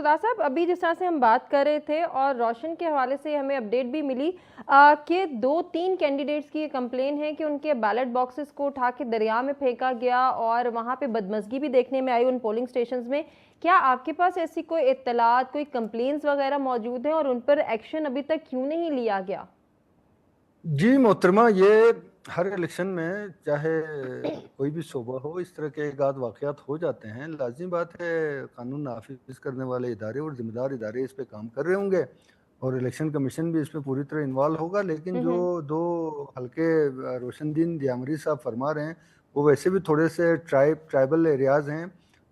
सरदार साहब, अभी जिस तरह से हम बात कर रहे थे और रोशन के हवाले से हमें अपडेट भी मिली कि 2-3 कैंडिडेट्स की ये कंप्लेन है कि उनके बैलेट बॉक्सेस को उठा के दरिया में फेंका गया और वहां पे बदमज़गी भी देखने में आई उन पोलिंग स्टेशंस में। क्या आपके पास ऐसी कोई इत्तलात, कोई कंप्लेन्स वगैरह मौजूद हैं और उन पर एक्शन अभी तक क्यों नहीं लिया गया? जी मोहतरमा, ये हर इलेक्शन में चाहे कोई भी शोबा हो, इस तरह के एक आध वाक़यात हो जाते हैं। लाज़मी बात है, कानून नाफिज करने वाले इदारे और ज़िम्मेदार इदारे इस पे काम कर रहे होंगे और इलेक्शन कमीशन भी इसमें पूरी तरह इन्वॉल्व होगा। लेकिन जो दो हल्के रोशनदीन दियामरी साहब फरमा रहे हैं, वो वैसे भी थोड़े से ट्राइबल एरियाज़ हैं।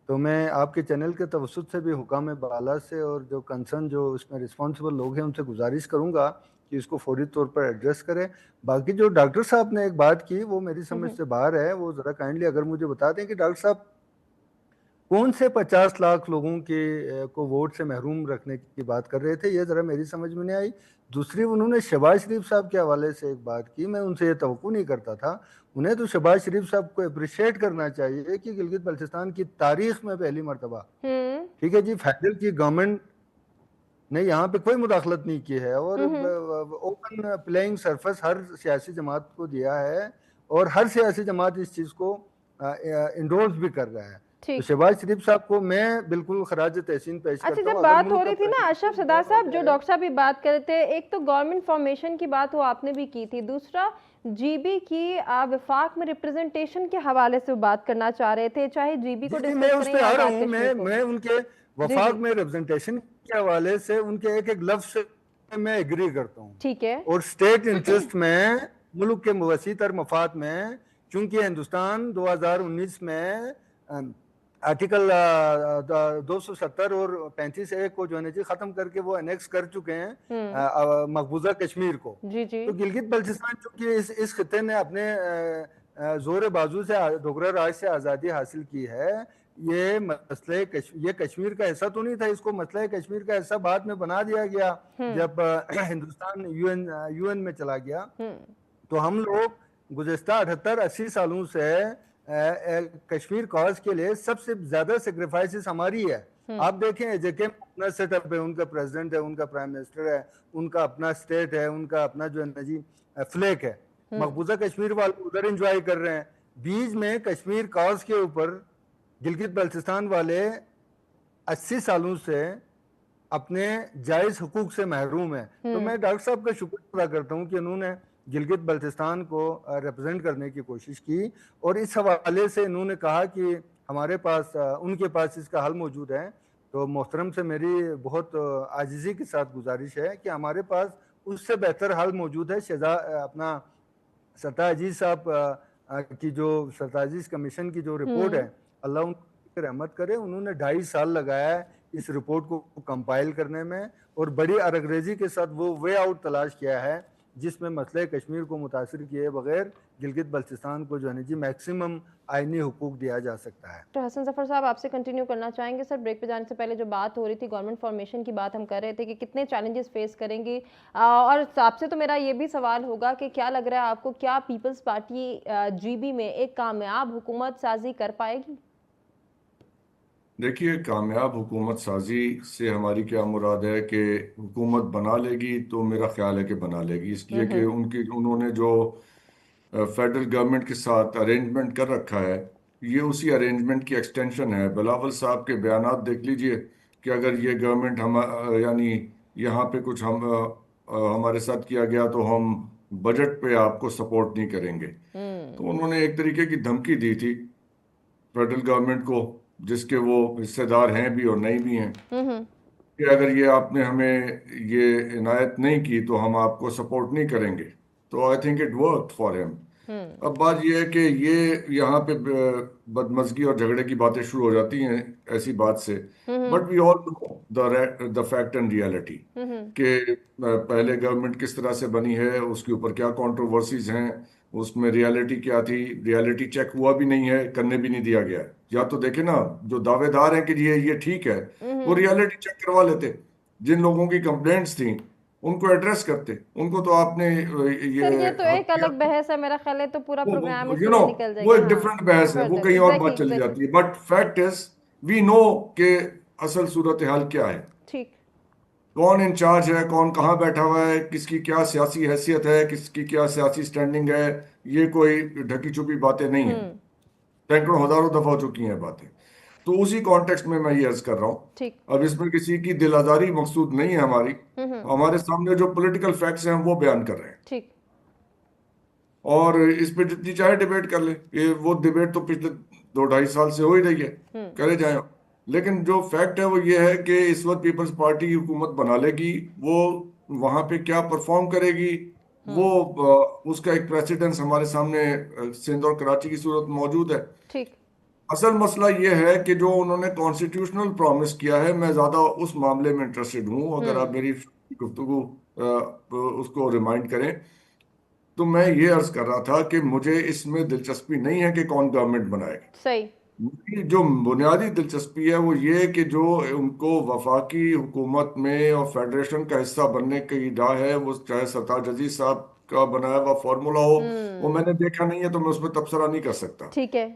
तो मैं आपके चैनल के तवसुत से भी हुकाम बाला से और जो कंसर्न जो इसमें रिस्पॉन्सिबल लोग हैं उनसे गुजारिश करूँगा कि इसको फौरी तौर पर एड्रेस करें। बाकी जो डॉक्टर साहब ने एक बात की वो मेरी समझ से बाहर है। वो ज़रा काइंडली अगर मुझे बता दें कि डॉक्टर साहब कौन से 50 लाख लोगों के को वोट से महरूम रखने की बात कर रहे थे, ये ज़रा मेरी समझ में नहीं आई। दूसरी, उन्होंने शहबाज शरीफ साहब के हवाले से एक बात की, मैं उनसे ये तवक्कुओ नहीं करता था। उन्हें तो शहबाज शरीफ साहब को अप्रिशिएट करना चाहिए कि गिलगित बल्चिस्तान की तारीख में पहली मरतबा, ठीक है जी, फेडरल की गवर्नमेंट ने यहाँ पे कोई मुदाखलत नहीं की है और ओपन प्लेइंग सरफेस हर सियासी जमात को दिया है और हर सियासी जमात इस चीज़ को इंडोर्स भी कर रहा है। तो शहबाज शरीफ साहब को मैं बिल्कुल खराज तहसीन पेश अच्छा, करता जब हूँ। बात हो रही थी ना अशरफ सरदार साहब, जो डॉक्टर साहब भी बात कर रहे थे, एक तो गवर्नमेंट फॉर्मेशन की बात वो आपने भी की थी, दूसरा जीबी की विफाक में रिप्रेजेंटेशन के हवाले से बात करना चाह रहे थे, चाहे जीबी को डिस्कस मैं उस करें पे या आ रहा आजाद हूँ। कश्मीर को। मैं उनके वफाक में रिप्रेजेंटेशन के हवाले से उनके एक एक लफ्ज से मैं एग्री करता हूँ। ठीक है। और स्टेट इंटरेस्ट में, मुल्क के वसी तर मफाद में, चूंकि हिंदुस्तान 2019 में आर्टिकल 270 और 35A को जो है जी खत्म करके वो एनेक्स कर चुके हैं मकबूजा कश्मीर को। तो गिलगित बल्चिस्तान चूंकि इस खिते ने अपने जोर बाजू से डोगरा राज से आज़ादी हासिल की है, ये कश्मीर का हिस्सा तो नहीं था। इसको मसला कश्मीर का हिस्सा बाद में बना दिया गया जब हिंदुस्तान यूएन में चला गया। तो हम लोग गुज़िस्ता 78-80 सालों से कश्मीर कॉज के लिए सबसे ज्यादा सेक्रीफाइसेस हमारी है। आप देखें जेके अपना सेटअप है, उनका प्रेसिडेंट है, उनका प्राइम मिनिस्टर है, उनका अपना स्टेट है, उनका अपना जो है जी फ्लैग है। मकबूजा कश्मीर वाले उधर एंजॉय कर रहे हैं। बीच में कश्मीर कॉज के ऊपर गिलगित बल्चिस्तान वाले 80 सालों से अपने जायज हुकूक से महरूम है। तो मैं डॉक्टर साहब का शुक्र अदा करता हूँ कि उन्होंने गिलगित बल्चिस्तान को रिप्रेजेंट करने की कोशिश की और इस हवाले से इन्होंने कहा कि हमारे पास उनके पास इसका हल मौजूद है। तो मोहतरम से मेरी बहुत आजिज़ी के साथ गुजारिश है कि हमारे पास उससे बेहतर हल मौजूद है। अपना सरताज अजीज साहब की जो सरताज अजीज कमीशन की जो रिपोर्ट है, अल्लाह उनकी रहमत करे, उन्होंने 2.5 साल लगाया है इस रिपोर्ट को कंपाइल करने में और बड़ी अरगरेजी के साथ वो वे आउट तलाश किया है जिसमें मसले कश्मीर को मुतासिर किए बगैर गिलगित बल्चिस्तान को जो है जी मैक्सिमम आईनी हुकूक दिया जा सकता है। तो हसन जफर साहब आपसे कंटिन्यू करना चाहेंगे सर। ब्रेक पे जाने से पहले जो बात हो रही थी गवर्नमेंट फॉर्मेशन की बात हम कर रहे थे कि कितने चैलेंजेस फेस करेंगी और आपसे तो मेरा ये भी सवाल होगा कि क्या लग रहा है आपको, क्या पीपल्स पार्टी जीबी में एक कामयाब हुकूमत साजी कर पाएगी? देखिए, कामयाब हुकूमत साजी से हमारी क्या मुराद है कि हुकूमत बना लेगी तो मेरा ख्याल है कि बना लेगी, इसलिए कि उन्होंने जो फेडरल गवर्नमेंट के साथ अरेंजमेंट कर रखा है ये उसी अरेंजमेंट की एक्सटेंशन है। बिलावल साहब के बयानात देख लीजिए कि अगर ये गवर्नमेंट हम यानी यहाँ पे कुछ हमारे साथ किया गया तो हम बजट पे आपको सपोर्ट नहीं करेंगे। तो उन्होंने एक तरीके की धमकी दी थी फेडरल गवर्नमेंट को, जिसके वो हिस्सेदार हैं भी और नहीं भी हैं, कि अगर ये आपने हमें ये इनायत नहीं की तो हम आपको सपोर्ट नहीं करेंगे। तो I think it work for him. अब बात यह है कि ये यहाँ पे बदमज़गी और झगड़े की बातें शुरू हो जाती हैं ऐसी बात से, but we all know the fact and reality कि पहले गवर्नमेंट किस तरह से बनी है, उसके ऊपर क्या कंट्रोवर्सीज हैं, उसमें रियलिटी क्या थी। रियलिटी चेक हुआ भी नहीं है, करने भी नहीं दिया गया। या तो देखे ना, जो दावेदार हैं कि ये ठीक है वो रियलिटी चेक करवा लेते, जिन लोगों की कंप्लेंट्स थी उनको एड्रेस करते। उनको तो आपने ये तो एक अलग बहस है, मेरा ख्याल है तो पूरा प्रोग्राम यू नो निकल जाएगा। वो एक डिफरेंट बहस है, वो कहीं और बात चली जाती है। But fact is we know कि असल सूरत हाल क्या है, ठीक। कौन इंचार्ज है, कौन कहाँ बैठा हुआ है, किसकी क्या सियासी हैसियत है, किसकी क्या सियासी स्टैंडिंग है, ये कोई ढकी छुपी बातें नहीं है। हम्म। सैकड़ों हजारों दफा हो चुकी हैं बातें। तो उसी कॉन्टेक्स्ट में मैं ये अर्ज कर रहा हूँ। ठीक। अब इसमें किसी की दिल आजारी मकसूद नहीं है हमारी, हम्म। हमारे सामने जो पॉलिटिकल फैक्ट्स हैं हम वो बयान कर रहे हैं, ठीक। और इस पे जितनी चाहे डिबेट कर ले, ये वो डिबेट तो पिछले 2-2.5 साल से हो ही रही है, हम्म। करे जाए। लेकिन जो फैक्ट है वो ये है कि इस वक्त पीपल्स पार्टी की हुकूमत बना लेगी, वो वहां पे क्या परफॉर्म करेगी, वो हम्म। उसका एक प्रेसिडेंस हमारे सामने सिंध और कराची की सूरत मौजूद है। ठीक। असल मसला ये है कि जो उन्होंने कॉन्स्टिट्यूशनल प्रॉमिस किया है, मैं ज्यादा उस मामले में इंटरेस्टेड हूँ। अगर आप हम्म। मेरी गुफ्तगू उसको रिमाइंड करें, तो मैं ये अर्ज कर रहा था कि मुझे इसमें दिलचस्पी नहीं है कि कौन गवर्नमेंट बनाएगा। सही। मेरी जो बुनियादी दिलचस्पी है वो ये कि जो उनको वफाकी हुकूमत में और फेडरेशन का हिस्सा बनने की राह है, वो चाहे सरताज अजीज साहब का बनाया हुआ फॉर्मूला हो, वो हम्म। मैंने देखा नहीं है तो मैं उसमें तबसरा नहीं कर सकता। ठीक है।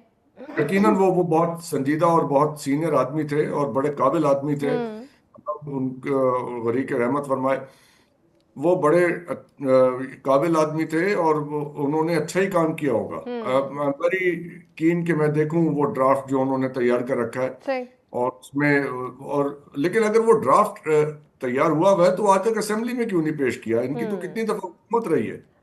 यकीनन वो बहुत संजीदा और बहुत सीनियर आदमी थे और बड़े काबिल आदमी थे, हम्म। उनके गरीक रहमत फरमाए। वो बड़े काबिल आदमी थे और उन्होंने अच्छा ही काम किया होगा। हम्म। वेरी कीन कि मैं देखूं वो ड्राफ्ट जो उन्होंने तैयार कर रखा है, सही। और उसमें और लेकिन अगर वो ड्राफ्ट तैयार हुआ हुआ है तो आज तक असेंबली में क्यों नहीं पेश किया? इनकी तो हम्म। कितनी दफा हुकूमत रही है।